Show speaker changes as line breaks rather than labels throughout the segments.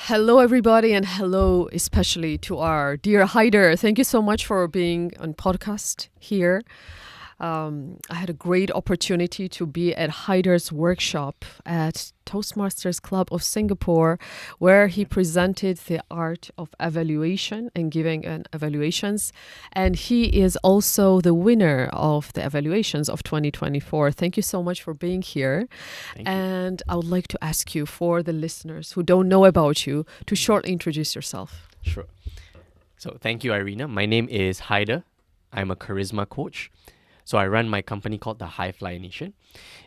Hello, everybody, and hello, especially to our dear Hyder. Thank you so much for being on podcast here. I had a great opportunity to be at Hyder's workshop at Toastmasters Club of Singapore, where he presented the art of evaluation and giving evaluations. And he is also the winner of the evaluations of 2024. Thank you so much for being here. And I would like to ask you, for the listeners who don't know about you, to shortly introduce yourself.
Sure. So thank you, Irina. My name is Hyder. I'm a charisma coach. So I run my company called the High Fly Nation.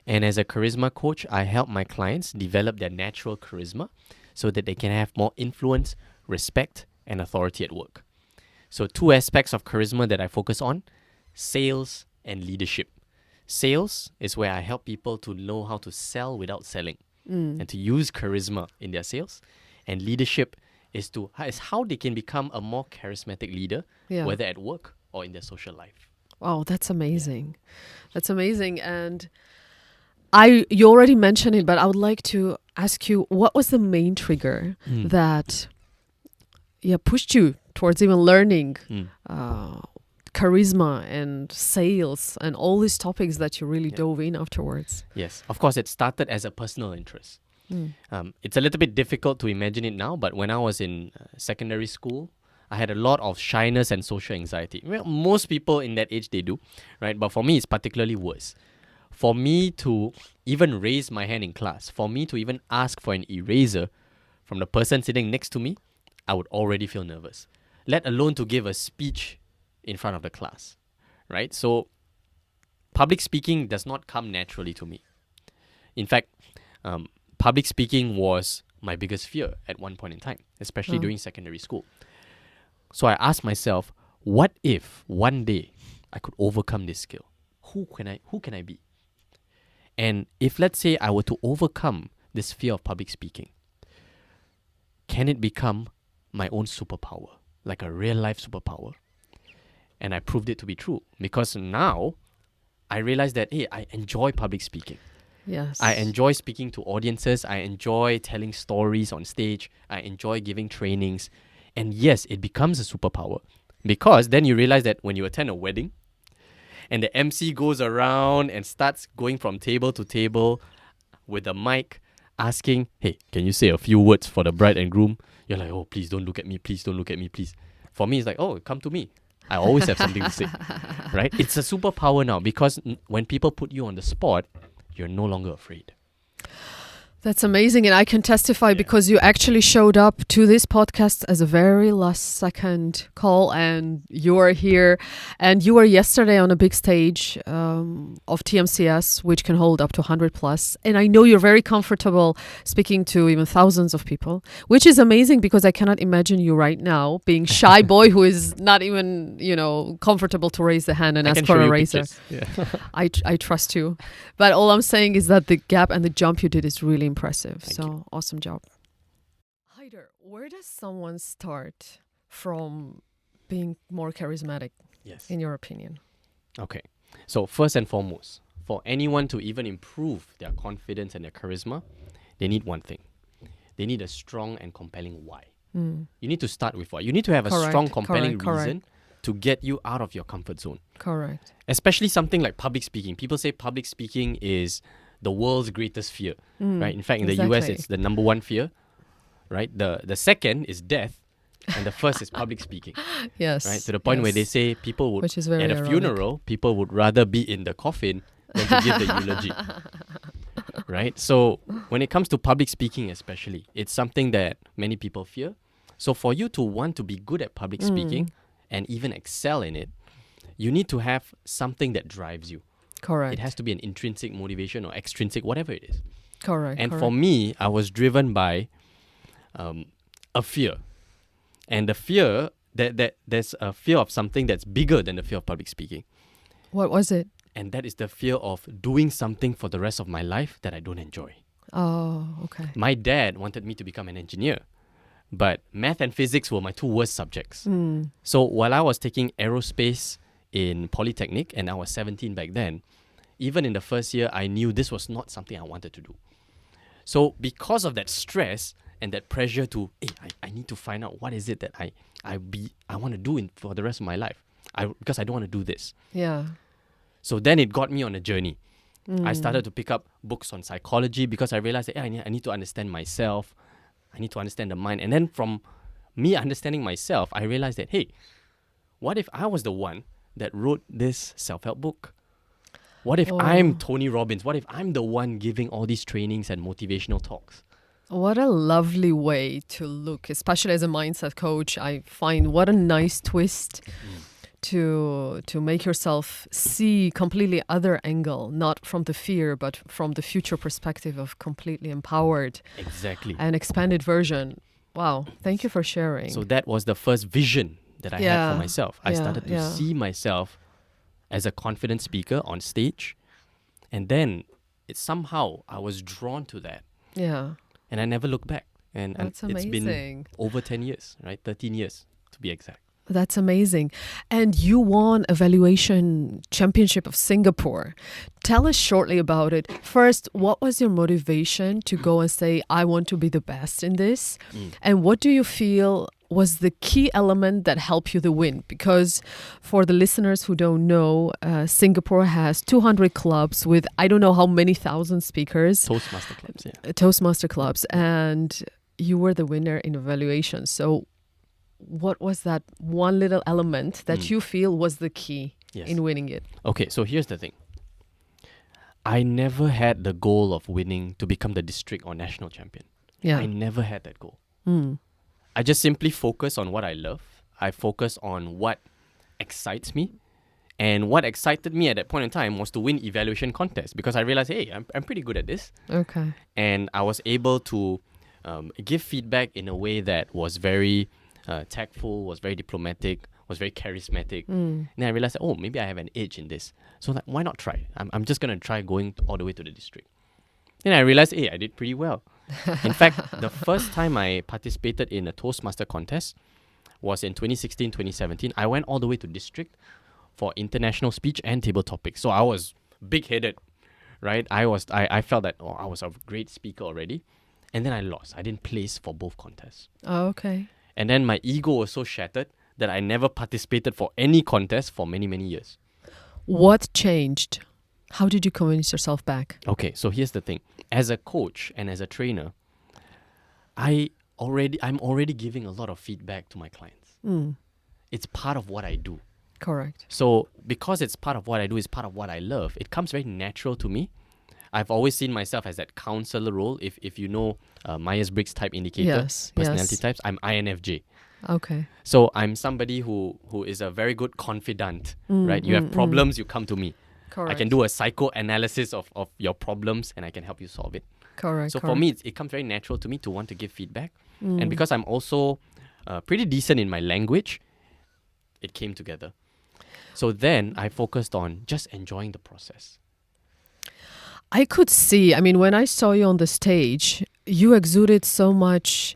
And as a charisma coach, I help my clients develop their natural charisma so that they can have more influence, respect, and authority at work. So 2 aspects of charisma that I focus on: sales and leadership. Sales is where I help people to know how to sell without selling and to use charisma in their sales. And leadership is how they can become a more charismatic leader, whether at work or in their social life.
Wow, that's amazing. That's amazing. And you already mentioned it, but I would like to ask you, what was the main trigger that pushed you towards even learning charisma and sales and all these topics that you really dove in afterwards?
Yes, of course, it started as a personal interest. It's a little bit difficult to imagine it now, but when I was in secondary school, I had a lot of shyness and social anxiety. Well, most people in that age, they do, right? But for me, it's particularly worse. For me to even raise my hand in class, for me to even ask for an eraser from the person sitting next to me, I would already feel nervous, let alone to give a speech in front of the class, right? So public speaking does not come naturally to me. In fact, public speaking was my biggest fear at one point in time, especially during secondary school. So I asked myself, what if one day I could overcome this skill? Who can I be? And if, let's say, I were to overcome this fear of public speaking, can it become my own superpower, like a real life superpower? And I proved it to be true, because now I realize that, hey, I enjoy public speaking.
Yes.
I enjoy speaking to audiences. I enjoy telling stories on stage. I enjoy giving trainings. And yes, it becomes a superpower, because then you realize that when you attend a wedding and the MC goes around and starts going from table to table with a mic asking, hey, can you say a few words for the bride and groom? You're like, oh, please don't look at me. Please don't look at me, please. For me, it's like, oh, come to me. I always have something to say, right? It's a superpower now, because when people put you on the spot, you're no longer afraid.
That's amazing. And I can testify because you actually showed up to this podcast as a very last second call, and you are here. And you were yesterday on a big stage of TMCS, which can hold up to 100 plus. And I know you're very comfortable speaking to even thousands of people, which is amazing, because I cannot imagine you right now being shy boy who is not even, comfortable to raise the hand and ask for a razor.
Yeah.
I trust you. But all I'm saying is that the gap and the jump you did is really impressive.
Thank
So
you.
awesome job. Hyder, where does someone start from being more charismatic,
Yes.
in your opinion?
Okay. So first and foremost, for anyone to even improve their confidence and their charisma, they need one thing. They need a strong and compelling why. You need to start with why. You need to have a strong, compelling reason to get you out of your comfort zone.
Correct.
Especially something like public speaking. People say public speaking is the world's greatest fear, right? In fact, in the US, it's the number 1 fear, right? The second is death, and the first is public speaking.
Yes.
Right? To the point where they say people would,
Which is very
at a
ironic.
funeral, people would rather be in the coffin than to give the eulogy. Right? So when it comes to public speaking especially, it's something that many people fear. So for you to want to be good at public speaking and even excel in it, you need to have something that drives you.
Correct.
It has to be an intrinsic motivation or extrinsic, whatever it is.
Correct.
And for me, I was driven by a fear. And the fear, that there's a fear of something that's bigger than the fear of public speaking.
What was it?
And that is the fear of doing something for the rest of my life that I don't enjoy.
Oh, okay.
My dad wanted me to become an engineer, but math and physics were my 2 worst subjects. So while I was taking aerospace in Polytechnic, and I was 17 back then, even in the first year, I knew this was not something I wanted to do. So because of that stress and that pressure to, hey, I need to find out what is it that I want to do for the rest of my life. Because I don't want to do this.
Yeah.
So then it got me on a journey. I
Mm.
started to pick up books on psychology because I realized that I need to understand myself. I need to understand the mind. And then from me understanding myself, I realized that, hey, what if I was the one that wrote this self-help book? What if I'm Tony Robbins? What if I'm the one giving all these trainings and motivational talks?
What a lovely way to look, especially as a mindset coach. I find what a nice twist to make yourself see completely other angle, not from the fear, but from the future perspective of completely empowered
Exactly.
and expanded version. Wow. Thank you for sharing.
So that was the first vision that I had for myself. I started to see myself as a confident speaker on stage. And then somehow I was drawn to that.
Yeah.
And I never looked back. And
That's
it's been
amazing.
over 10 years, right? 13 years to be exact.
That's amazing. And you won a valuation championship of Singapore. Tell us shortly about it. First, what was your motivation to go and say, I want to be the best in this? And what do you feel was the key element that helped you to win? Because for the listeners who don't know, Singapore has 200 clubs with I don't know how many thousand speakers.
Toastmaster clubs, yeah.
Toastmaster clubs. And you were the winner in evaluation. So what was that one little element that you feel was the key in winning it?
Okay, so here's the thing. I never had the goal of winning to become the district or national champion.
Yeah.
I never had that goal. I just simply focus on what I love. I focus on what excites me. And what excited me at that point in time was to win evaluation contest because I realized, hey, I'm pretty good at this.
Okay.
And I was able to give feedback in a way that was very tactful, was very diplomatic, was very charismatic. And then I realized, maybe I have an edge in this. So like, why not try? I'm just going to try going all the way to the district. Then I realized, hey, I did pretty well. In fact, the first time I participated in a Toastmaster contest was in 2016, 2017. I went all the way to district for international speech and table topics. So I was big-headed, right? I felt that I was a great speaker already. And then I lost. I didn't place for both contests.
Oh, okay.
And then my ego was so shattered that I never participated for any contest for many, many years.
What changed? How did you convince yourself back?
Okay, so here's the thing. As a coach and as a trainer, I'm already giving a lot of feedback to my clients. It's part of what I do.
Correct.
So because it's part of what I do, it's part of what I love, it comes very natural to me. I've always seen myself as that counselor role. If you know Myers-Briggs type indicator, personality types, I'm INFJ.
Okay.
So I'm somebody who is a very good confidant, right? You have problems, you come to me.
Correct.
I can do a psychoanalysis of your problems and I can help you solve it.
Correct.
So for me, it comes very natural to me to want to give feedback. And because I'm also pretty decent in my language, it came together. So then I focused on just enjoying the process.
I could see, when I saw you on the stage, you exuded so much,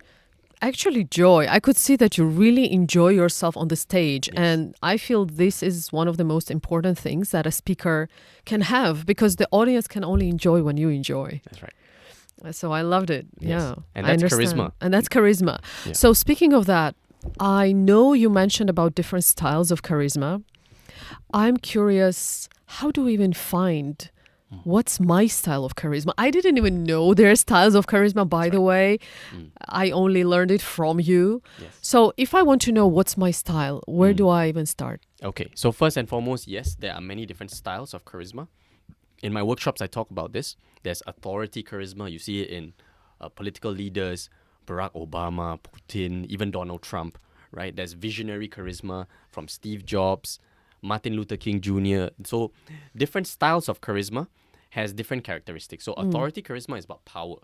actually joy. I could see that you really enjoy yourself on the stage.
Yes.
And I feel this is one of the most important things that a speaker can have because the audience can only enjoy when you enjoy.
That's right.
So I loved it.
Yes.
Yeah.
And
I
that's
understand.
charisma.
And that's charisma.
Yeah.
So speaking of that, I know you mentioned about different styles of charisma. I'm curious, how do we even find what's my style of charisma? I didn't even know there are styles of charisma, by the way. I only learned it from you.
Yes.
So if I want to know what's my style, where do I even start?
Okay, so first and foremost, yes, there are many different styles of charisma. In my workshops, I talk about this. There's authority charisma. You see it in political leaders, Barack Obama, Putin, even Donald Trump, right? There's visionary charisma from Steve Jobs, Martin Luther King Jr. So different styles of charisma has different characteristics. So authority charisma is about power.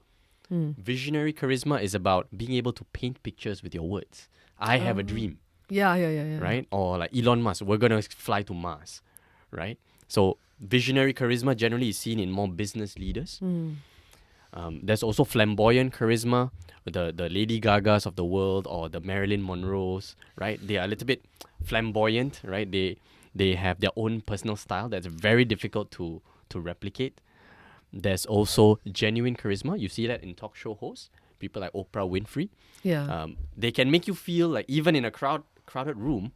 Visionary charisma is about being able to paint pictures with your words. I have a dream.
Yeah.
Right? Or like Elon Musk, we're going to fly to Mars, right? So visionary charisma generally is seen in more business leaders. There's also flamboyant charisma, the Lady Gagas of the world or the Marilyn Monroes, right? They are a little bit flamboyant, right? They have their own personal style that's very difficult to replicate. There's also genuine charisma. You see that in talk show hosts. people like Oprah Winfrey.
Yeah.
They can make you feel like, even in a crowded room,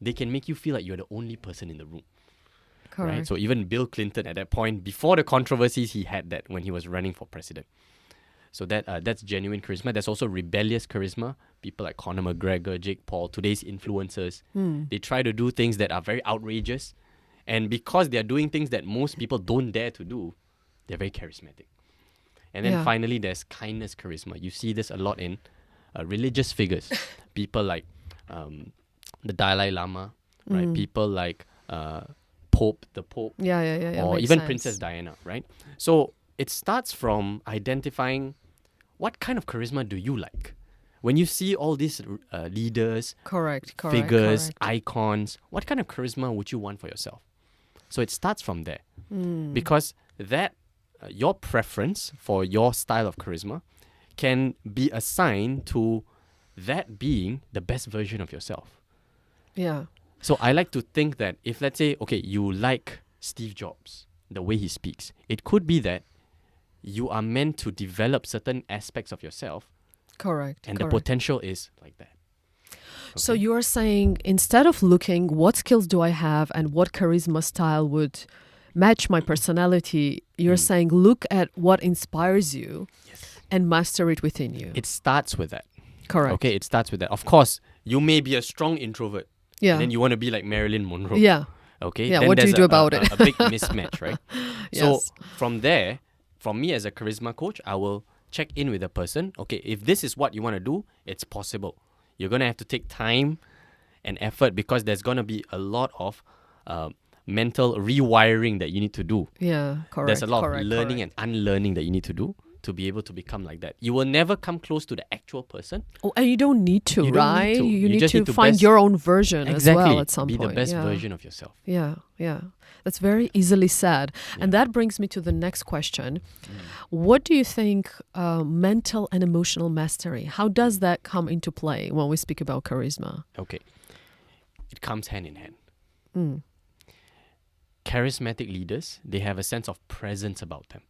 they can make you feel like you're the only person in the room.
Correct.
Right? So even Bill Clinton at that point, before the controversies, he had that when he was running for president. So that's genuine charisma. There's also rebellious charisma. People like Conor McGregor, Jake Paul, today's influencers. They try to do things that are very outrageous. And because they're doing things that most people don't dare to do, they're very charismatic. And then finally, there's kindness charisma. You see this a lot in religious figures. People like the Dalai Lama, right? People like the Pope.
Yeah.
Or
Makes
even
sense.
Princess Diana, right? So it starts from identifying what kind of charisma do you like. When you see all these leaders,
Correct.
figures, icons, what kind of charisma would you want for yourself? So it starts from there. Because that your preference for your style of charisma can be assigned to that being the best version of yourself.
Yeah.
So I like to think that if, let's say, okay, you like Steve Jobs, the way he speaks, it could be that you are meant to develop certain aspects of yourself,
Correct.
and the potential is like that.
So you are saying, instead of looking what skills do I have and what charisma style would match my personality, you're saying look at what inspires you and master it within you.
It starts with that.
Correct.
Okay, it starts with that. Of course, you may be a strong introvert.
Yeah.
And then you want to be like Marilyn Monroe.
Yeah.
Okay.
Yeah,
Then
what do you
there's
do about it?
A big mismatch, right? So
Yes.
from there, from me as a charisma coach, I will check in with the person. Okay, if this is what you want to do, it's possible. You're going to have to take time and effort because there's going to be a lot of mental rewiring that you need to do.
Yeah, correct.
There's a lot of learning and unlearning that you need to do to be able to become like that. You will never come close to the actual person.
Oh, and you don't need to,
You don't need
right?
to.
You
You
need
just
to
need to
find
best-
your own version
Exactly.
as well at some
be
point.
the best
Yeah.
version of yourself.
Yeah. That's very easily said. And that brings me to the next question. What do you think mental and emotional mastery, how does that come into play when we speak about charisma?
Okay. It comes hand in hand. Charismatic leaders, they have a sense of presence about them.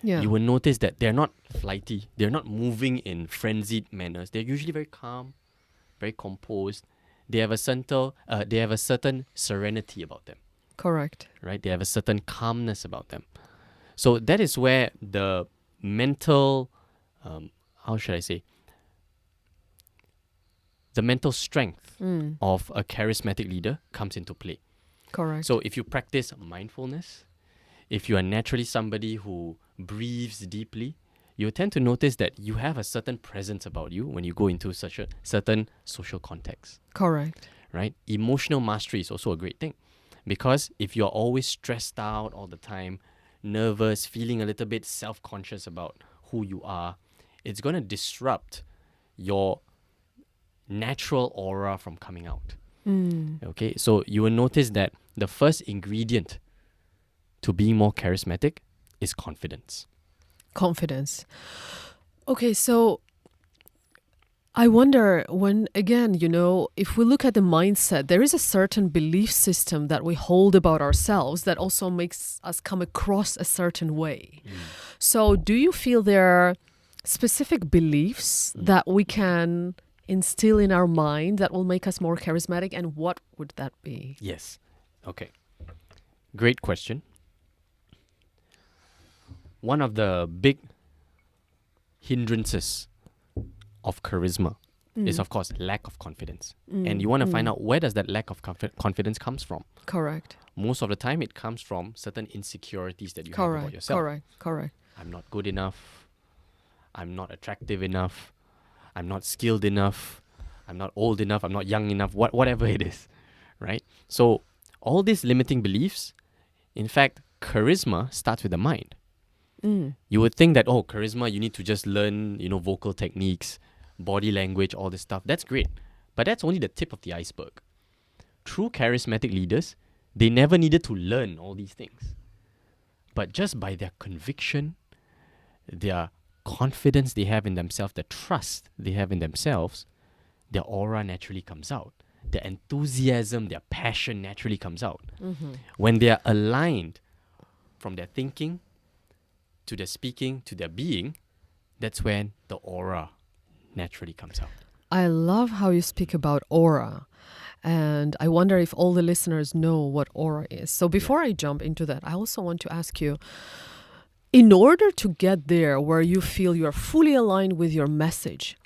Yeah.
You will notice that they're not flighty. They're not moving in frenzied manners. They're usually very calm, very composed. They have a certain serenity about them,
Correct.
right? They have a certain calmness about them. So that is where the mental, how should I say, the mental strength of a charismatic leader comes into play.
Correct.
So if you practice mindfulness, if you are naturally somebody who breathes deeply, you tend to notice that you have a certain presence about you when you go into such a certain social context,
Correct.
right? Emotional mastery is also a great thing because if you're always stressed out all the time, nervous, feeling a little bit self-conscious about who you are, it's going to disrupt your natural aura from coming out. Okay, so you will notice that the first ingredient to being more charismatic is confidence.
Confidence. Okay, so I wonder when, again, if we look at the mindset, there is a certain belief system that we hold about ourselves that also makes us come across a certain way. So do you feel there are specific beliefs that we can instill in our mind that will make us more charismatic, and what would that be?
Yes. Okay. Great question. One of the big hindrances of charisma is, of course, lack of confidence. And you want to find out where does that lack of confidence comes from.
Correct.
Most of the time, it comes from certain insecurities that you have about yourself.
Correct.
I'm not good enough. I'm not attractive enough. I'm not skilled enough. I'm not old enough. I'm not young enough. Whatever it is, right? So all these limiting beliefs, in fact, charisma starts with the mind. You would think that, charisma, you need to just learn, vocal techniques, body language, all this stuff. That's great. But that's only the tip of the iceberg. True charismatic leaders, they never needed to learn all these things. But just by their conviction, their confidence they have in themselves, the trust they have in themselves, their aura naturally comes out. Their enthusiasm, their passion naturally comes out. When they are aligned from their thinking to their speaking to their being, that's when the aura naturally comes out.
I love how you speak about aura. And I wonder if all the listeners know what aura is. So before I jump into that, I also want to ask you, in order to get there where you feel you're fully aligned with your message,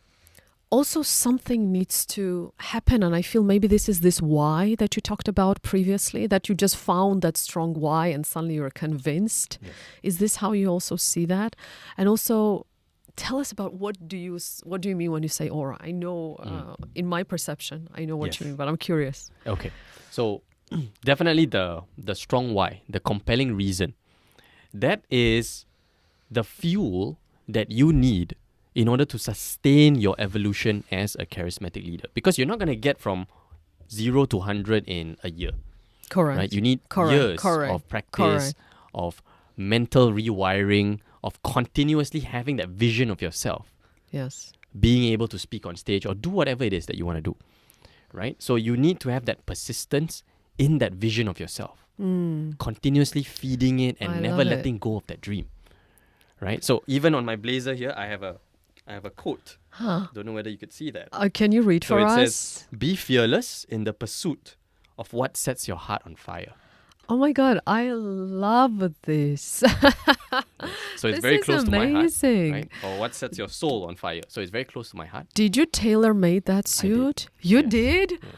also something needs to happen. And I feel maybe this why that you talked about previously, that you just found that strong why and suddenly you're convinced.
Yes.
Is this how you also see that? And also, tell us about what do you mean when you say aura? I know in my perception, I know what
Yes.
you mean, but I'm curious.
Okay. So definitely the strong why, the compelling reason. That is the fuel that you need in order to sustain your evolution as a charismatic leader. Because you're not going to get from 0 to 100 in a year.
Correct.
Right? You need years of practice, of mental rewiring, of continuously having that vision of yourself.
Yes.
Being able to speak on stage or do whatever it is that you want to do. Right? So you need to have that persistence in that vision of yourself. Continuously feeding it and never letting go of that dream. Right? So even on my blazer here, I have a quote. Don't know whether you could see that.
Can you read for us?
So it says, "Be fearless in the pursuit of what sets your heart on fire."
Oh my God, I love this.
So it's
This
very
is
close to my heart.
amazing.
Right? Or what sets your soul on fire. So it's very close to my heart.
Did you tailor-made that suit? You
Yes.
did?
Yes.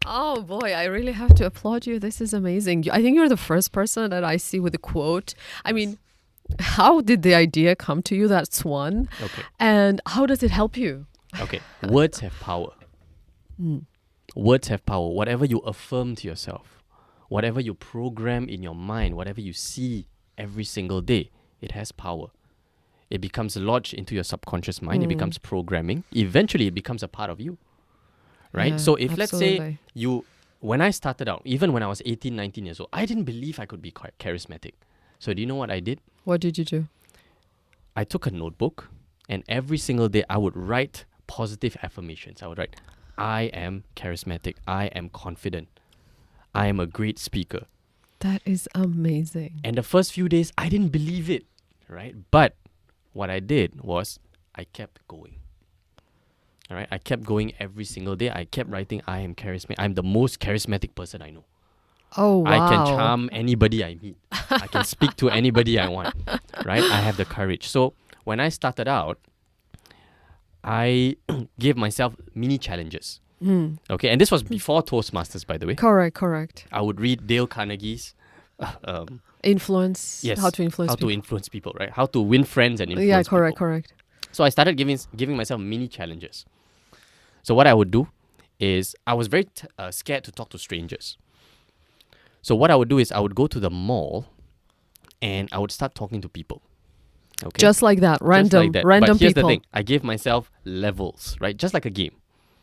Oh boy, I really have to applaud you. This is amazing. I think you're the first person that I see with a quote. I mean, how did the idea come to you? That's one.
Okay.
And how does it help you?
Okay. Words have power. Words have power. Whatever you affirm to yourself, whatever you program in your mind, whatever you see every single day, it has power. It becomes lodged into your subconscious mind. It becomes programming. Eventually, it becomes a part of you. Right?
Yeah,
So if let's say
absolutely.
when I started out, even when I was 18, 19 years old, I didn't believe I could be quite charismatic. So do you know what I did?
What did you do?
I took a notebook and every single day I would write positive affirmations. I would write, I am charismatic. I am confident. I am a great speaker.
That is amazing.
And the first few days, I didn't believe it, right? But what I did was I kept going. All right, I kept going every single day. I kept writing, I am charismatic. I'm the most charismatic person I know.
Oh, wow.
I can charm anybody I meet. I can speak to anybody I want, right? I have the courage. So when I started out, I gave myself mini challenges. Okay, and this was before Toastmasters, by the way.
Correct.
I would read Dale Carnegie's
Influence.
yes,
How to influence people.
to influence people, right? How to win friends and influence people.
Correct.
So I started giving myself mini challenges. So what I would do is I was very scared to talk to strangers. So what I would do is I would go to the mall and I would start talking to people. Okay.
Just like that, random
But here's
people.
the thing. I gave myself levels, right? Just like a game.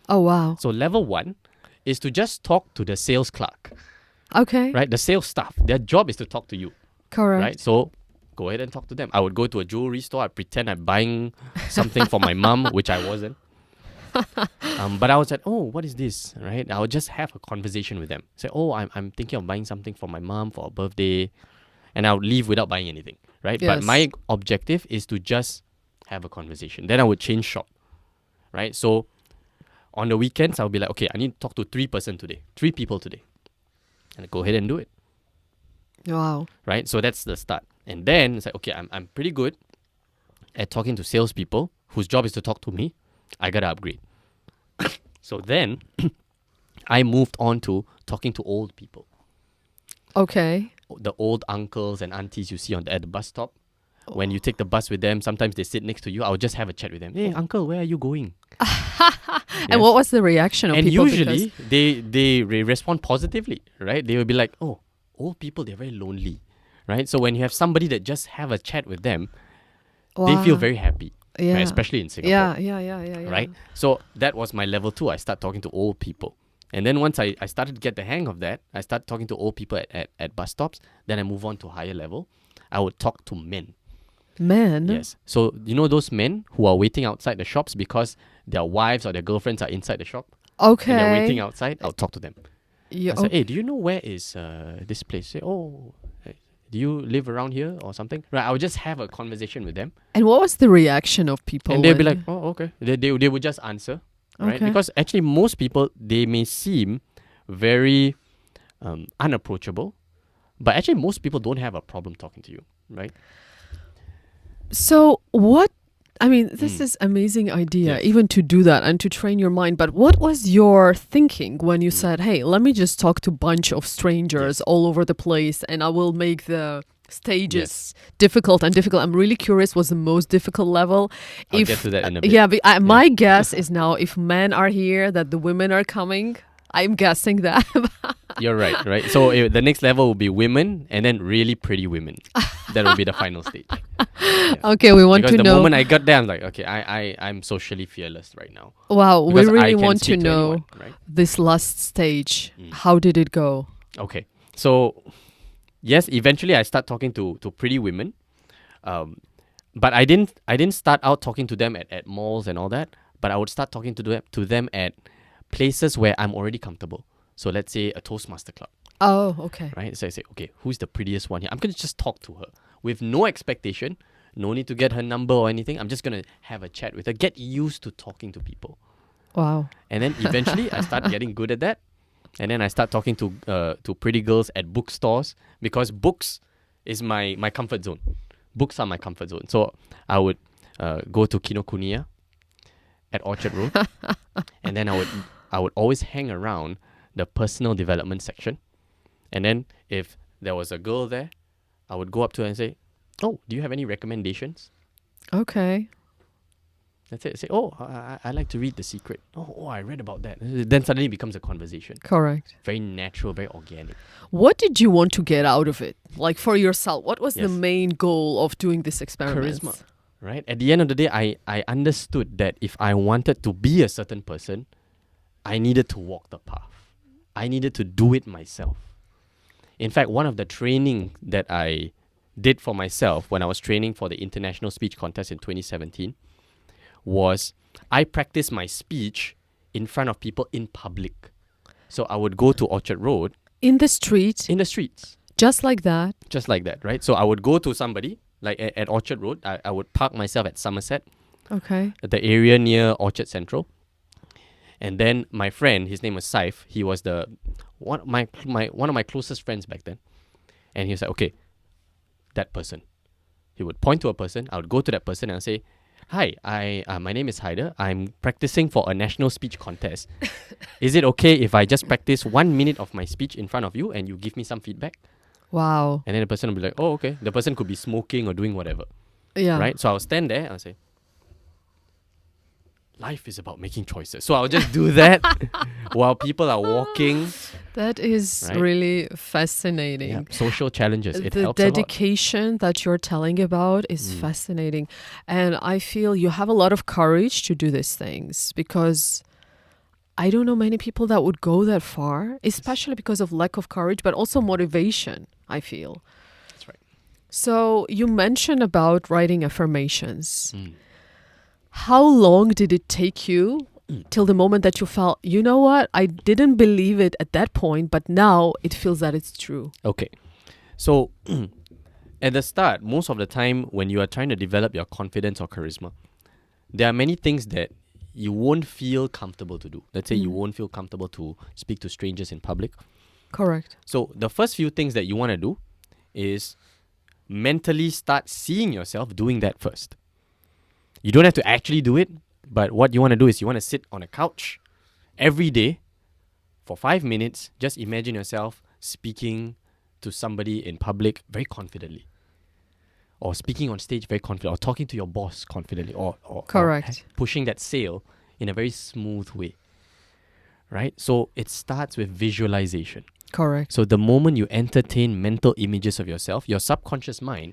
Oh, wow.
So level 1 is to just talk to the sales clerk,
Okay.
right? The sales staff. Their job is to talk to you,
Correct.
right? So go ahead and talk to them. I would go to a jewelry store. I'd pretend I'm buying something for my mom, which I wasn't. But I was like, oh, what is this, right? I would just have a conversation with them. Say, oh, I'm thinking of buying something for my mom for a birthday. And I would leave without buying anything, right?
Yes.
But my objective is to just have a conversation. Then I would change shop, right? So on the weekends, I would be like, okay, I need to talk to 3 people today. And I go ahead and do it,
Wow.
right? So that's the start. And then it's like, okay, I'm pretty good at talking to salespeople whose job is to talk to me. I gotta upgrade. So then I moved on to talking to old people.
Okay.
The old uncles and aunties you see at the bus stop. When you take the bus with them, sometimes they sit next to you. I would just have a chat with them. Hey, uncle, where are you going?
And what was the reaction of
And
people?
usually they respond positively, right? They will be like, oh, old people, they're very lonely, right? So when you have somebody that just have a chat with them, they feel very happy,
yeah.
right? Especially in Singapore.
Yeah.
Right? So that was my level 2. I start talking to old people. And then once I started to get the hang of that, I started talking to old people at bus stops. Then I move on to higher level. I would talk to men.
Men?
Yes. So you know those men who are waiting outside the shops because their wives or their girlfriends are inside the shop?
Okay.
And they're waiting outside? I'll talk to them.
You,
I said, hey, do you know where is this place? Say, oh, do you live around here or something? Right, I would just have a conversation with them.
And what was the reaction of people?
And they'd be like, oh, okay. They would just answer, right?
Okay.
Because actually most people, they may seem very unapproachable, but actually most people don't have a problem talking to you, right?
So what, I mean, this is amazing idea,
Yes.
even to do that and to train your mind. But what was your thinking when you said, hey, let me just talk to a bunch of strangers all over the place and I will make the stages difficult and difficult? I'm really curious, what's the most difficult level?
I'll get to that in a bit.
My guess is now if men are here, that the women are coming. I'm guessing that.
You're right? So the next level will be women and then really pretty women. That will be the final stage. Yeah.
Okay, we want
Because
to
the
know.
moment I got there, I'm like, okay, I'm socially fearless right now.
Wow,
Because
we
I
really
can
want to
speak to
know
anyone, right?
this last stage. How did it go?
Okay, so yes, eventually I start talking to pretty women, but I didn't start out talking to them at malls and all that. But I would start talking to them at places where I'm already comfortable. So let's say a Toastmaster club,
Oh, okay.
right? So I say, okay, who's the prettiest one here? I'm gonna just talk to her with no expectation, no need to get her number or anything. I'm just gonna have a chat with her, get used to talking to people,
Wow.
and then eventually I start getting good at that. And then I start talking to pretty girls at bookstores because books is my comfort zone. Books are my comfort zone. So I would go to Kinokuniya at Orchard Road, and then I would always hang around the personal development section. And then if there was a girl there, I would go up to her and say, "Oh, do you have any recommendations?"
Okay.
That's it. Say, "Oh, I like to read The Secret." Oh, I read about that. Then suddenly it becomes a conversation.
Correct.
Very natural, very organic.
What did you want to get out of it? Like for yourself, what was the
Yes.
main goal of doing this experiment?
Charisma, right? At the end of the day, I understood that if I wanted to be a certain person, I needed to walk the path. I needed to do it myself. In fact, one of the training that I did for myself when I was training for the International Speech Contest in 2017 was I practiced my speech in front of people in public. So I would go to Orchard Road
In the street,
in the streets,
just like that.
just like that, right? So I would go to somebody, like at Orchard Road. I would park myself at Somerset,
Okay.
at the area near Orchard Central. And then my friend, his name was Saif, he was one of my closest friends back then. And he was like, okay, that person. He would point to a person. I would go to that person and I'd say, "Hi, my name is Hyder. I'm practicing for a national speech contest. Is it okay if I just practice 1 minute of my speech in front of you and you give me some feedback?"
Wow.
And then the person would be like, "Oh, okay." The person could be smoking or doing whatever,
Yeah.
right? So I'll stand there and I'll say, "Life is about making choices." So I'll just do that while people are walking.
That is
Right?
really fascinating.
Yeah, social challenges. It
The
helps a lot.
dedication that you're telling about is fascinating. And I feel you have a lot of courage to do these things because I don't know many people that would go that far, especially because of lack of courage, but also motivation, I feel.
That's right.
So you mentioned about writing affirmations.
Mm.
How long did it take you till the moment that you felt, you know what, I didn't believe it at that point, but now it feels that it's true?
Okay. So at the start, most of the time when you are trying to develop your confidence or charisma, there are many things that you won't feel comfortable to do. Let's say you won't feel comfortable to speak to strangers in public.
Correct.
So the first few things that you want to do is mentally start seeing yourself doing that first. You don't have to actually do it, but what you want to do is you want to sit on a couch every day for 5 minutes. Just imagine yourself speaking to somebody in public very confidently, or speaking on stage very confidently, or talking to your boss confidently, or
Correct.
pushing that sale in a very smooth way, right? So it starts with visualization.
Correct.
So the moment you entertain mental images of yourself, your subconscious mind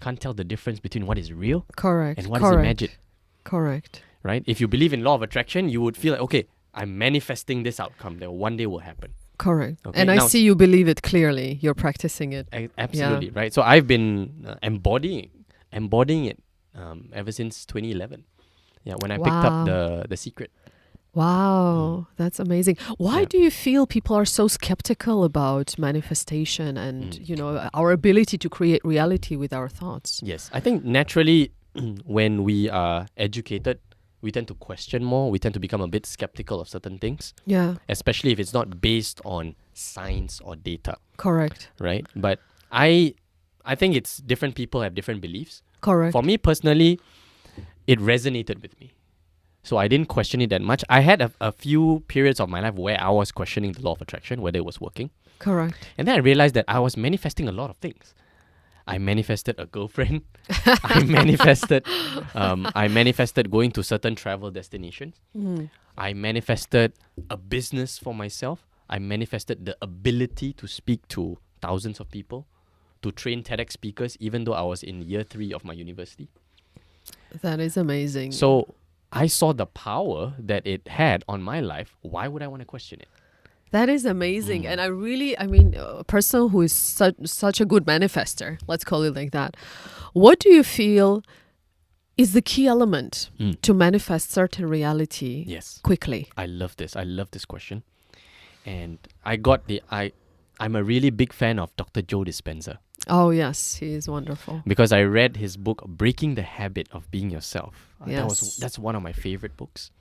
can't tell the difference between what is real
Correct.
and what is
Correct.
imagined,
Correct.
right? If you believe in law of attraction, you would feel like, okay, I'm manifesting this outcome that one day will happen.
Correct.
Okay,
And I
now-
see you believe it clearly. You're practicing it.
Absolutely, right? So I've been embodying it ever since 2011. Yeah, when I picked up
Wow.
the Secret.
Wow, that's amazing. Why
Yeah.
do you feel people are so skeptical about manifestation and, our ability to create reality with our thoughts?
Yes, I think naturally when we are educated, we tend to question more. We tend to become a bit skeptical of certain things,
Yeah,
especially if it's not based on science or data,
correct.
right? But I think it's different people have different beliefs.
Correct.
For me personally, it resonated with me. So I didn't question it that much. I had a few periods of my life where I was questioning the law of attraction, whether it was working.
Correct.
And then I realized that I was manifesting a lot of things. I manifested a girlfriend. I manifested going to certain travel destinations.
Mm.
I manifested a business for myself. I manifested the ability to speak to thousands of people, to train TEDx speakers, even though I was in year 3 of my university.
That is amazing.
So I saw the power that it had on my life. Why would I want to question it?
That is amazing. And a person who is such a good manifester, let's call it like that, what do you feel is the key element to manifest certain reality
Yes.
quickly?
I love this. I love this question. And I'm a really big fan of Dr. Joe Dispenza
Oh, yes, he is wonderful.
because I read his book, Breaking the Habit of Being Yourself.
Yes.
That's one of my favorite books.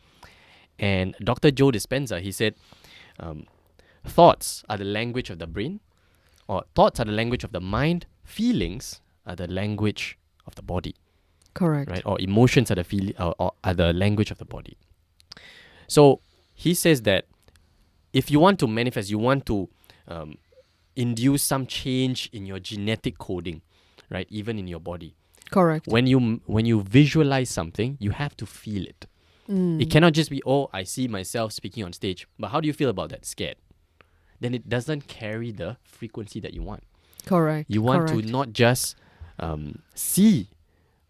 And Dr. Joe Dispenza, he said, thoughts are the language of the brain, or thoughts are the language of the mind, feelings are the language of the body,
Correct.
right? Or emotions are or are the language of the body. So he says that if you want to manifest, you want to induce some change in your genetic coding, right? Even in your body.
Correct.
When you visualize something, you have to feel it. It cannot just be, oh, I see myself speaking on stage. But how do you feel about that? Scared. Then it doesn't carry the frequency that you want.
Correct.
You want
Correct.
to not just see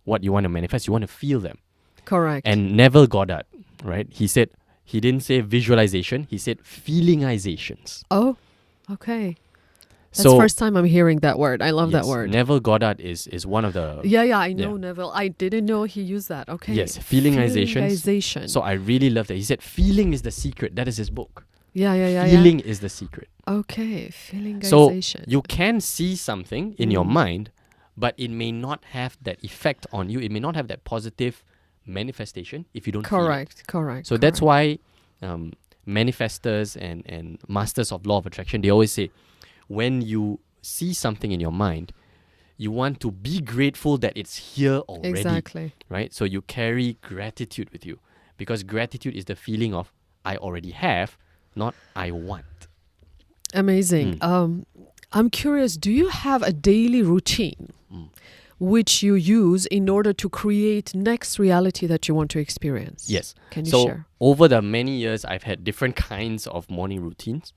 what you want to manifest, you want to feel them.
Correct.
And Neville Goddard, right? He didn't say visualization, he said feelingizations.
Oh, okay. That's
So
first time I'm hearing that word. I love that
yes,
word.
Neville Goddard is one of the
Yeah, I know Neville. I didn't know he used that. Okay.
Yes, feelingizations.
Feelingization.
So I really love that. He said feeling is the secret. That is his book.
Yeah.
Feeling is the secret.
Okay,
So
feelingization.
you can see something in your mind, but it may not have that effect on you. It may not have that positive manifestation if you don't feel it.
Correct.
So that's why manifestors and masters of law of attraction, they always say, when you see something in your mind, you want to be grateful that it's here already.
Exactly.
Right? So you carry gratitude with you, because gratitude is the feeling of I already have, not I want.
Amazing. I'm curious, do you have a daily routine which you use in order to create next reality that you want to experience?
Yes.
Can you
So
share?
over the many years, I've had different kinds of morning routines.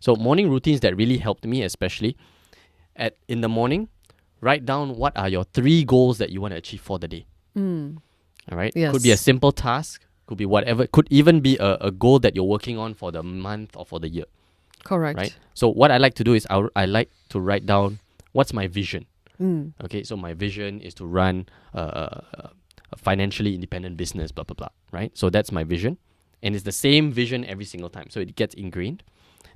So morning routines that really helped me, especially in the morning, write down what are your 3 goals that you want to achieve for the day. All right.
Yes.
Could be a simple task. Could be whatever. Could even be a goal that you're working on for the month or for the year.
Correct.
Right. So what I like to do is I like to write down what's my vision. Okay. So my vision is to run a financially independent business. Blah blah blah. Right. So that's my vision, and it's the same vision every single time. So it gets ingrained.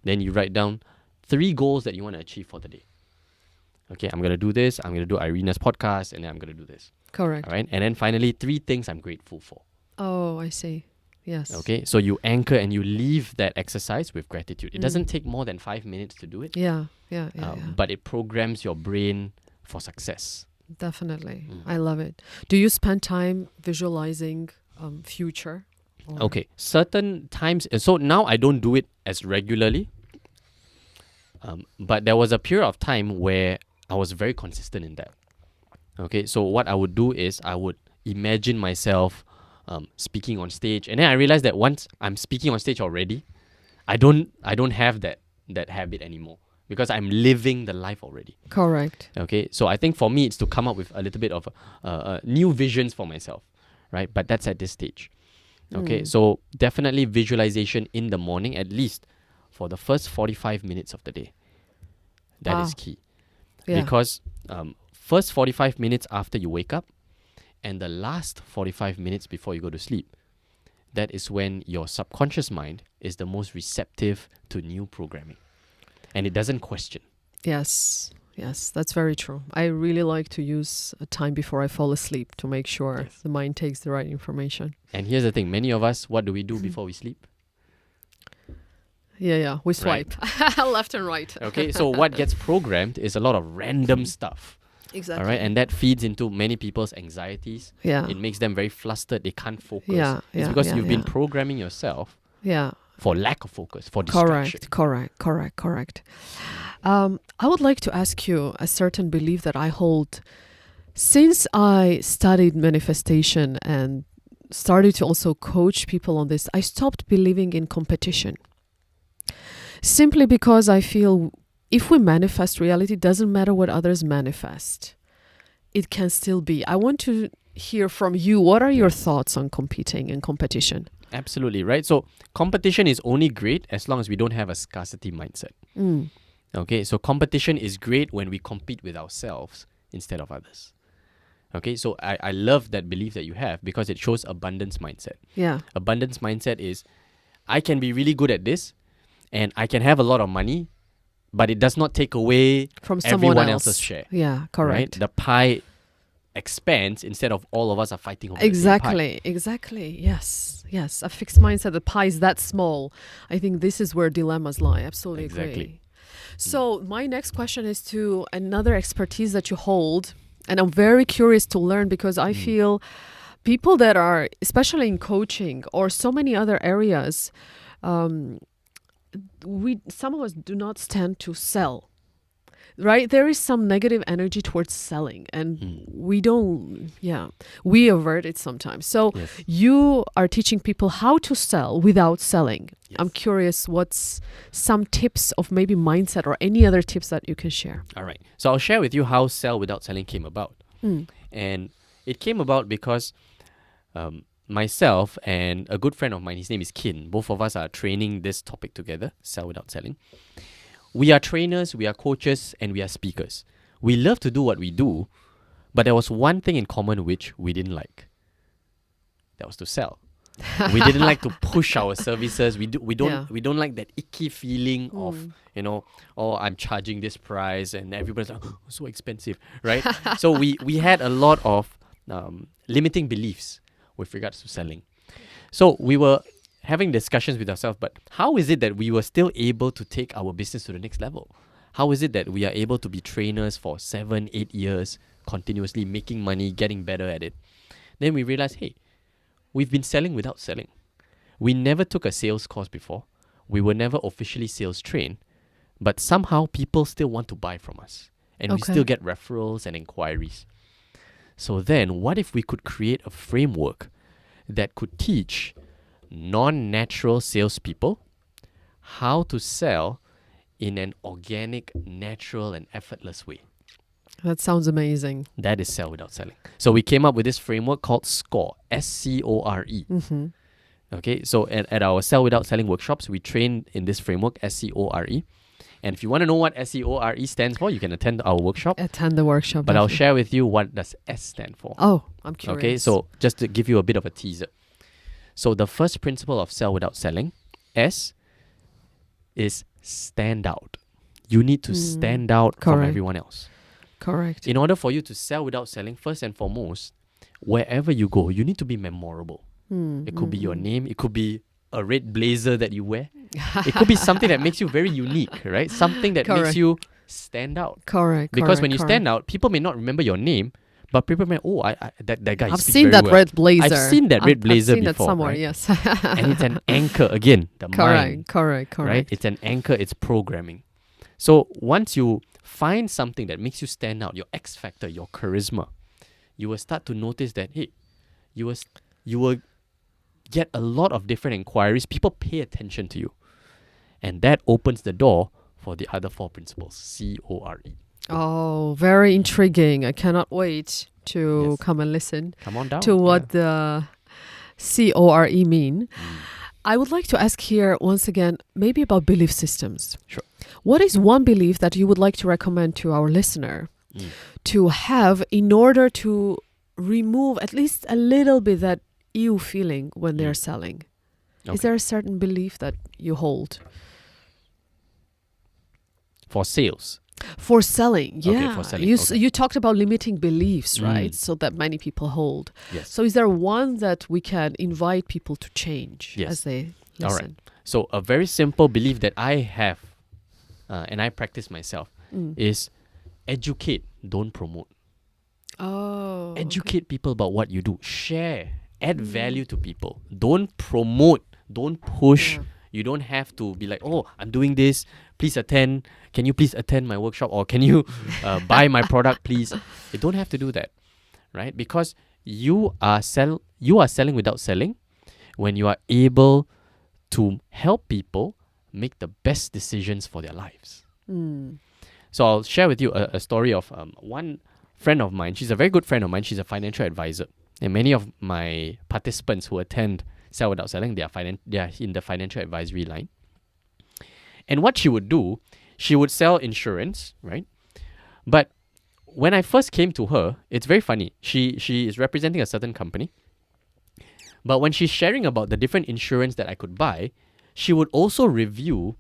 Then you write down 3 goals that you want to achieve for the day. Okay, I'm going to do this. I'm going to do Irina's podcast, and then I'm going to do this.
Correct.
All right. And then finally, 3 things I'm grateful for.
Oh, I see. Yes.
Okay. So you anchor and you leave that exercise with gratitude. It doesn't take more than 5 minutes to do it.
Yeah.
But it programs your brain for success.
Definitely. I love it. Do you spend time visualizing future? Or-
Okay. Certain times. So now I don't do it as regularly. But there was a period of time where I was very consistent in that. Okay. So what I would do is I would imagine myself speaking on stage, and then I realized that once I'm speaking on stage already, I don't have that habit anymore, because I'm living the life already.
Correct.
Okay, so I think for me it's to come up with a little bit of new visions for myself, right? But that's at this stage. Okay, so definitely visualization in the morning, at least for the first 45 minutes of the day. That is key.
Yeah.
Because first 45 minutes after you wake up and the last 45 minutes before you go to sleep, that is when your subconscious mind is the most receptive to new programming. And it doesn't question.
Yes, that's very true. I really like to use a time before I fall asleep to make sure the mind takes the right information.
And here's the thing, many of us, what do we do before we sleep?
Yeah, we swipe left and right.
Okay, so what gets programmed is a lot of random stuff.
Exactly.
All right, and that feeds into many people's anxieties.
Yeah.
It makes them very flustered. They can't focus.
It's
because you've been programming yourself for lack of focus, for distraction.
Correct. I would like to ask you a certain belief that I hold. Since I studied manifestation and started to also coach people on this, I stopped believing in competition. Simply because I feel if we manifest reality, it doesn't matter what others manifest. It can still be. I want to hear from you. What are your thoughts on competing and competition?
Absolutely, right? So competition is only great as long as we don't have a scarcity mindset. Okay, so competition is great when we compete with ourselves instead of others. Okay, so I love that belief that you have because it shows abundance mindset.
Yeah.
Abundance mindset is, I can be really good at this and I can have a lot of money, but it does not take away
from someone
everyone else's share.
Yeah, correct.
Right? The pie expands instead of all of us are fighting over the same pie.
Exactly. Yes. A fixed mindset, the pie is that small. I think this is where dilemmas lie. Absolutely agree. So my next question is to another expertise that you hold. And I'm very curious to learn because I feel people that are, especially in coaching or so many other areas, some of us do not stand to sell, right? There is some negative energy towards selling and we avert it sometimes. So you are teaching people how to sell without selling. Yes. I'm curious, what's some tips of maybe mindset or any other tips that you can share?
All right. So I'll share with you how Sell Without Selling came about. And it came about because myself and a good friend of mine, his name is Kin, both of us are training this topic together, Sell Without Selling. We are trainers, we are coaches, and we are speakers. We love to do what we do, but there was one thing in common which we didn't like. That was to sell. We didn't like to push our services. We don't like that icky feeling of, I'm charging this price and everybody's like, oh, so expensive, right? So we had a lot of limiting beliefs with regards to selling. So we were having discussions with ourselves, but how is it that we were still able to take our business to the next level? How is it that we are able to be trainers for 7-8 years, continuously making money, getting better at it? Then we realized, hey, we've been selling without selling. We never took a sales course before. We were never officially sales trained, but somehow people still want to buy from us. And we still get referrals and inquiries. So then, what if we could create a framework that could teach non-natural salespeople how to sell in an organic, natural, and effortless way?
That sounds amazing.
That is Sell Without Selling. So we came up with this framework called SCORE, S-C-O-R-E. Okay, so at our Sell Without Selling workshops, we train in this framework, S-C-O-R-E. And if you want to know what S-C-O-R-E stands for, you can attend our workshop.
Attend the workshop.
But I'll share with you what does S stand for.
Oh, I'm curious.
Okay, so just to give you a bit of a teaser. So the first principle of Sell Without Selling, S, is stand out. You need to stand out from everyone else.
Correct.
In order for you to sell without selling, first and foremost, wherever you go, you need to be memorable. It could be your name. It could be a red blazer that you wear. It could be something that makes you very unique, right? Something that makes you stand out.
Correct.
Because when you stand out, people may not remember your name, but people may, that guy.
I've seen that red blazer.
I've seen that red blazer
before. I've seen
before,
that somewhere,
right?
yes.
And it's an anchor again, the mind.
Correct.
Right? It's an anchor, it's programming. So once you find something that makes you stand out, your X factor, your charisma, you will start to notice that, hey, you will get a lot of different inquiries. People pay attention to you. And that opens the door for the other 4 principles, C-O-R-E.
Oh, very intriguing. I cannot wait to come and listen to what the C-O-R-E mean. I would like to ask here once again, maybe about belief systems.
Sure.
What is one belief that you would like to recommend to our listener to have in order to remove at least a little bit that ew feeling when they're selling? Is there a certain belief that you hold?
For sales?
For selling, yeah.
Okay, for selling.
You talked about limiting beliefs, right? So that many people hold.
Yes.
So is there one that we can invite people to change
Yes.
as they listen?
All right. So a very simple belief that I have and I practice myself is educate, don't promote.
Oh.
Educate people about what you do. Share. Add value to people. Don't promote. Don't push.
Yeah.
You don't have to be like, oh, I'm doing this. Please attend. Can you please attend my workshop? Or can you buy my product, please? You don't have to do that, right? Because you are selling without selling when you are able to help people make the best decisions for their lives. So I'll share with you a story of one friend of mine. She's a very good friend of mine. She's a financial advisor. And many of my participants who attend Sell Without Selling, they are in the financial advisory line. And what she would do, she would sell insurance, right? But when I first came to her, it's very funny. She is representing a certain company. But when she's sharing about the different insurance that I could buy, she would also review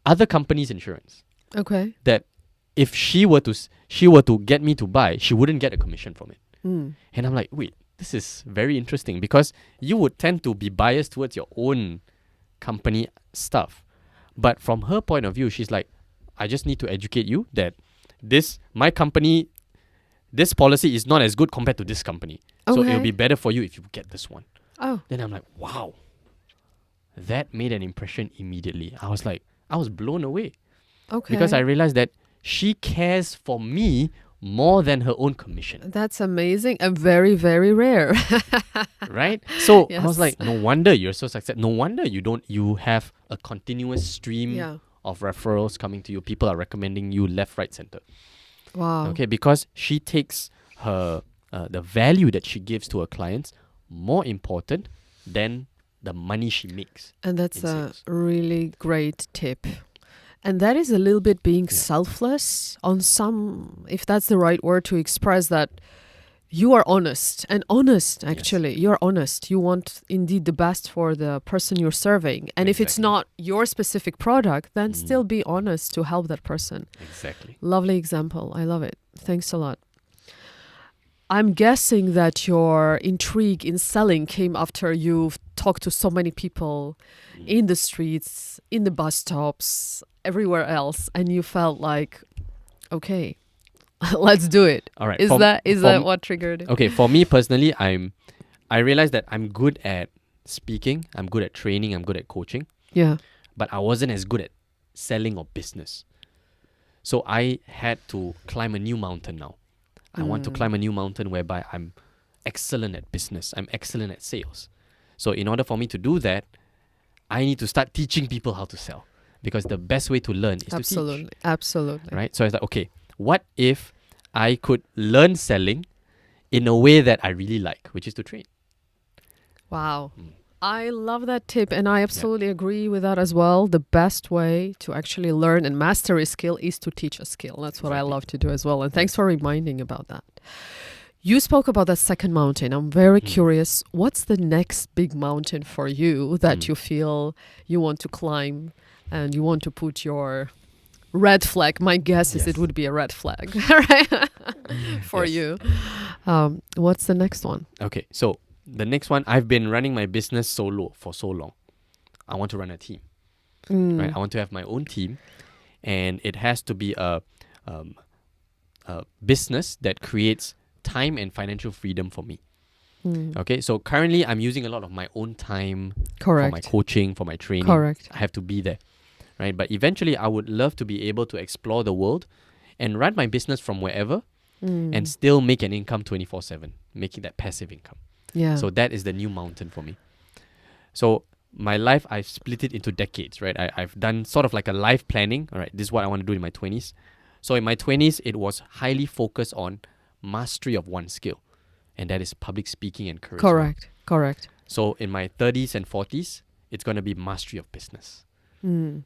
other companies' insurance.
Okay.
That if she were to get me to buy, she wouldn't get a commission from it. And I'm like, wait, this is very interesting, because you would tend to be biased towards your own company stuff. But from her point of view, she's like, I just need to educate you that my company, this policy is not as good compared to this company. So it'll be better for you if you get this one.
Oh.
Then I'm like, wow. That made an impression immediately. I was blown away.
Okay.
Because I realized that she cares for me more than her own commission.
That's amazing and very, very rare.
Right? So
Yes.
I was like, no wonder you're so successful. No wonder you have a continuous stream of referrals coming to you. People are recommending you left, right, center.
Wow.
Okay, because she takes her the value that she gives to her clients more important than the money she makes.
And that's
in
a
sales.
really great tip. And that is a little bit being selfless on some, if that's the right word to express that, you are honest. And honest, actually, you're honest. You want indeed the best for the person you're serving. And if it's not your specific product, then still be honest to help that person.
Exactly.
Lovely example. I love it. Thanks a lot. I'm guessing that your intrigue in selling came after you've talked to so many people in the streets, in the bus stops, everywhere else, and you felt like, okay, let's do it.
All right.
Is that what triggered it?
Okay, for me personally, I realized that I'm good at speaking, I'm good at training, I'm good at coaching,
Yeah.
but I wasn't as good at selling or business. So I had to climb a new mountain now. I want to climb a new mountain whereby I'm excellent at business, I'm excellent at sales. So in order for me to do that, I need to start teaching people how to sell, because the best way to learn is to teach.
Absolutely.
Right? So I was like, okay, what if I could learn selling in a way that I really like, which is to train?
Wow. I love that tip, and I absolutely agree with that as well. The best way to actually learn and master a skill is to teach a skill. That's what I love to do as well. And thanks for reminding about that. You spoke about that second mountain. I'm very curious. What's the next big mountain for you that you feel you want to climb and you want to put your red flag? My guess is it would be a red flag, right? For you. What's the next one?
Okay, so the next one, I've been running my business solo for so long. I want to run a team. Right? I want to have my own team, and it has to be a business that creates time and financial freedom for me. Okay, so currently I'm using a lot of my own time for my coaching, for my training.
Correct.
I have to be there, right? But eventually I would love to be able to explore the world and run my business from wherever and still make an income 24/7, making that passive income.
Yeah.
So that is the new mountain for me. So my life, I've split it into decades, right? I've done sort of like a life planning. All right, this is what I want to do in my 20s. So in my 20s, it was highly focused on mastery of one skill, and that is public speaking and charisma.
Correct.
So in my 30s and 40s, it's going to be mastery of business.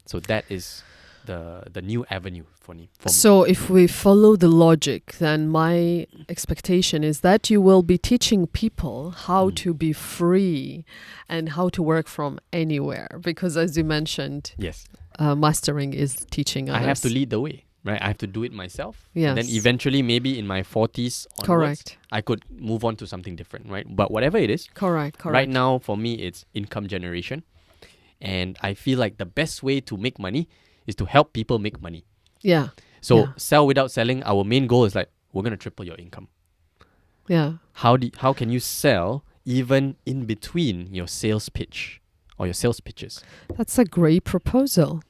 So that is the new avenue for me.
So if we follow the logic, then my expectation is that you will be teaching people how to be free and how to work from anywhere. Because as you mentioned,
Yes.
mastering is teaching others.
I have to lead the way, right? I have to do it myself.
Yes.
And then eventually, maybe in my 40s onwards,
Correct.
I could move on to something different, right? But whatever it is,
Correct.
right now for me, it's income generation. And I feel like the best way to make money is to help people make money.
Yeah.
So sell without selling, our main goal is like, we're going to triple your income.
Yeah.
How can you sell even in between your sales pitch or your sales pitches?
That's a great proposal.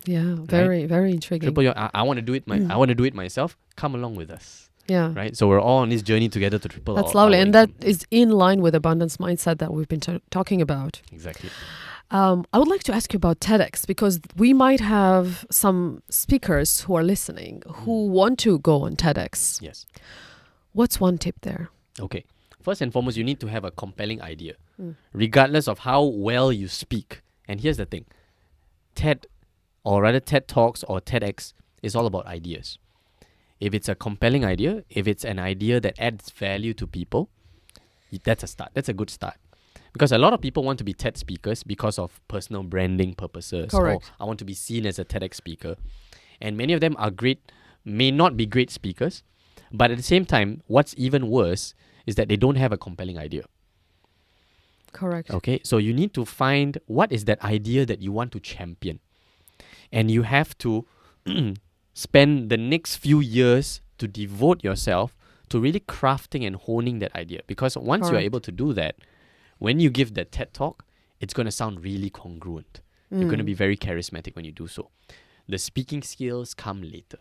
Yeah. Very, very intriguing.
Triple your, I want to do it. I want to do it myself. Come along with us.
Yeah.
Right. So we're all on this journey together to triple.
That's
our
lovely. And
income.
that is in line with abundance mindset that we've been talking about.
Exactly.
I would like to ask you about TEDx, because we might have some speakers who are listening who want to go on TEDx.
Yes.
What's one tip there?
Okay. First and foremost, you need to have a compelling idea, regardless of how well you speak. And here's the thing. TED, or rather TED Talks or TEDx, is all about ideas. If it's a compelling idea, if it's an idea that adds value to people, that's a start. That's a good start. Because a lot of people want to be TED speakers because of personal branding purposes.
Correct.
Or I want to be seen as a TEDx speaker. And many of them are great, may not be great speakers. But at the same time, what's even worse is that they don't have a compelling idea.
Correct.
Okay, so you need to find what is that idea that you want to champion. And you have to spend the next few years to devote yourself to really crafting and honing that idea. Because once you're able to do that, when you give that TED Talk, it's going to sound really congruent. You're going to be very charismatic when you do so. The speaking skills come later.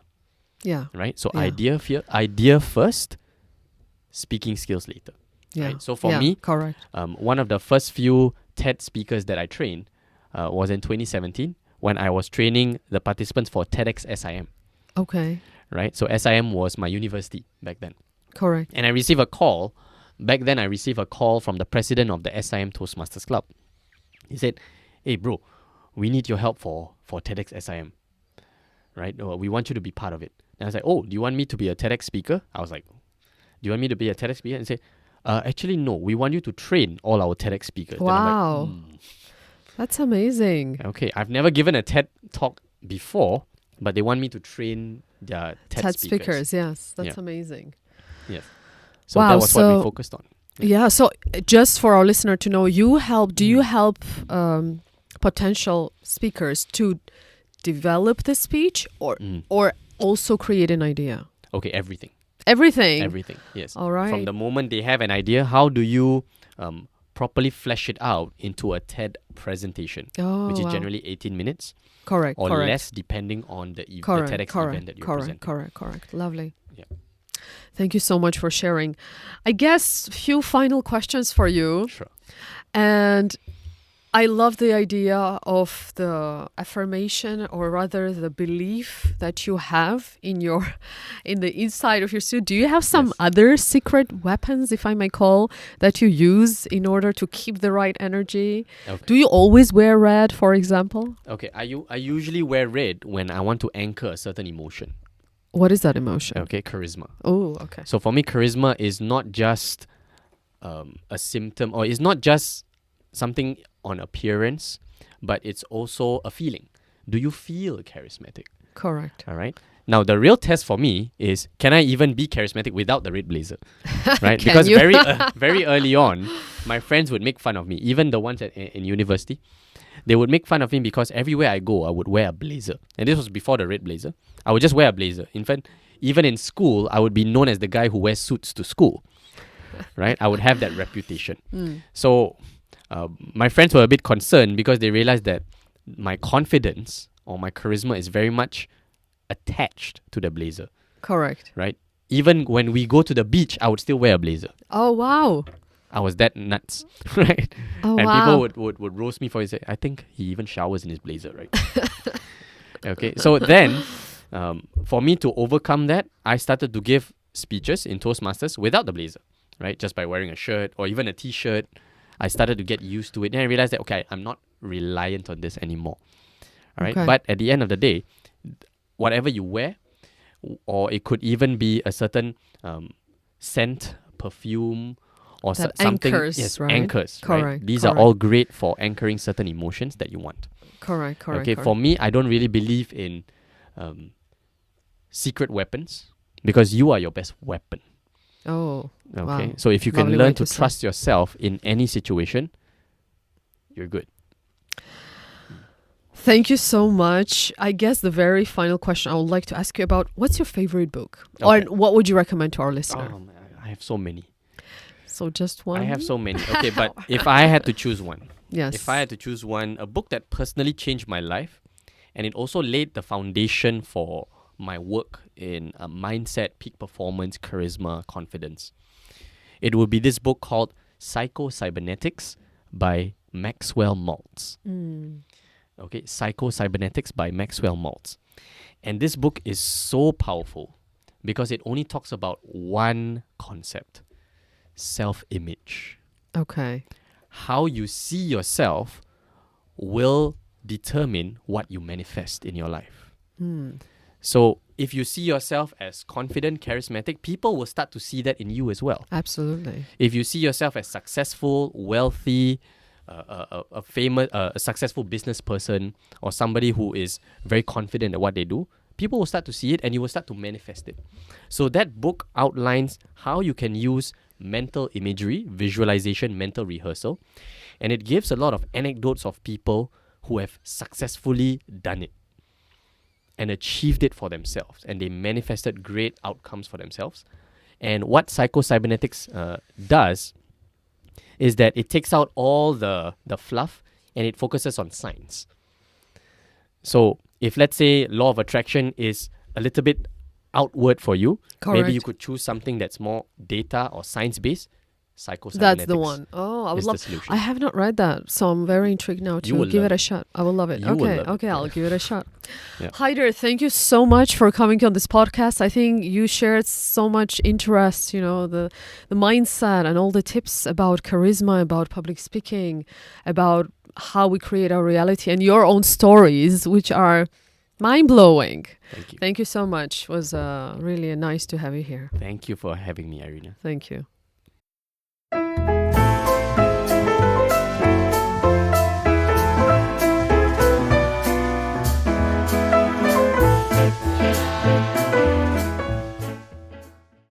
Yeah.
Right? So
Yeah.
idea first, speaking skills later.
Yeah.
Right? So for me,
correct.
one of the first few TED speakers that I trained was in 2017 when I was training the participants for TEDx SIM.
Okay.
Right? So SIM was my university back then.
Correct.
And I received a call. Back then, I received a call from the president of the SIM Toastmasters Club. He said, "Hey, bro, we need your help for TEDx SIM. Right? We want you to be part of it." And I was like, "Oh, do you want me to be a TEDx speaker?" I was like, "Do you want me to be a TEDx speaker?" And he said, "Actually, no. We want you to train all our TEDx speakers." Then I'm
Wow.
like,
That's amazing.
Okay, I've never given a TED talk before, but they want me to train their TED speakers.
Yes. That's
Yeah.
amazing.
Yes. So
Wow,
that was what we
so-
focused on.
Yeah. So just for our listener to know, do you help potential speakers to develop the speech or also create an idea?
Okay, everything.
Everything.
Yes.
All right.
From the moment they have an idea, how do you properly flesh it out into a TED presentation, which is
wow.
generally 18 minutes
Correct.
or
correct.
less, depending on the
Correct.
TEDx
correct.
event that you're
correct.
presenting.
Correct. Lovely.
Yeah.
Thank you so much for sharing. I guess a few final questions for you.
Sure.
And I love the idea of the affirmation, or rather the belief that you have in the inside of your suit. Do you have some
Yes.
other secret weapons, if I may call, that you use in order to keep the right energy?
Okay.
Do you always wear red, for example?
Okay. I usually wear red when I want to anchor a certain emotion.
What is that emotion?
Okay, charisma.
Oh, okay.
So for me, charisma is not just a symptom, or it's not just something on appearance, but it's also a feeling. Do you feel charismatic?
Correct.
All right. Now, the real test for me is, can I even be charismatic without the red blazer? Right?
Can
Because
you?
very early on, my friends would make fun of me, even the ones in university. They would make fun of me because everywhere I go, I would wear a blazer. And this was before the red blazer. I would just wear a blazer. In fact, even in school, I would be known as the guy who wears suits to school. Right? I would have that reputation. So my friends were a bit concerned because they realized that my confidence or my charisma is very much attached to the blazer.
Correct.
Right? Even when we go to the beach, I would still wear a blazer.
Oh, wow.
I was that nuts, right?
Oh,
and
wow.
people would roast me for it. Say, I think he even showers in his blazer, right? Okay, so then for me to overcome that, I started to give speeches in Toastmasters without the blazer, right? Just by wearing a shirt or even a t-shirt. I started to get used to it. Then I realized that, okay, I'm not reliant on this anymore. All right.
Okay.
But at the end of the day, whatever you wear, or it could even be a certain scent, perfume, or
That
something.
anchors,
Yes,
right?
anchors.
Correct,
Right? These
correct.
are all great for anchoring certain emotions that you want.
Correct.
Okay, for me, I don't really believe in secret weapons, because you are your best weapon.
Oh,
Okay,
wow.
so if you can
Lovely way
learn
to
to
say.
trust yourself in any situation, you're good.
Thank you so much. I guess the very final question I would like to ask you about, what's your favorite book?
Okay.
Or what would you recommend to our listener?
Oh, man, I have so many.
So just one?
I have so many. Okay, but if I had to choose one,
Yes.
if I had to choose one, a book that personally changed my life, and it also laid the foundation for my work in mindset, peak performance, charisma, confidence, it would be this book called Psycho-Cybernetics by Maxwell Maltz. Okay, Psycho-Cybernetics by Maxwell Maltz. And this book is so powerful because it only talks about one concept: self-image.
Okay.
How you see yourself will determine what you manifest in your life. So if you see yourself as confident, charismatic, people will start to see that in you as well.
Absolutely.
If you see yourself as successful, wealthy, a famous, a successful business person, or somebody who is very confident at what they do, people will start to see it and you will start to manifest it. So that book outlines how you can use mental imagery, visualization, mental rehearsal, and it gives a lot of anecdotes of people who have successfully done it and achieved it for themselves, and they manifested great outcomes for themselves. And what Psycho-Cybernetics does is that it takes out all the fluff and it focuses on science. So if, let's say, law of attraction is a little bit outward for you, maybe you
Correct.
could choose something that's more data or science-based. Psycho-Cybernetics
That's the one. Oh, I would
is
love.
the solution.
I have not read that, so I'm very intrigued now to
will
give
love
it a
it.
shot. I will love it.
You will
Okay,
love it,
okay,
yeah.
I'll give it a shot.
Yeah.
Hyder, thank you so much for coming on this podcast. I think you shared so much interest, the mindset and all the tips about charisma, about public speaking, about how we create our reality, and your own stories, which are mind-blowing.
Thank you.
Thank you so much. It was really nice to have you here.
Thank you for having me, Irina.
Thank you.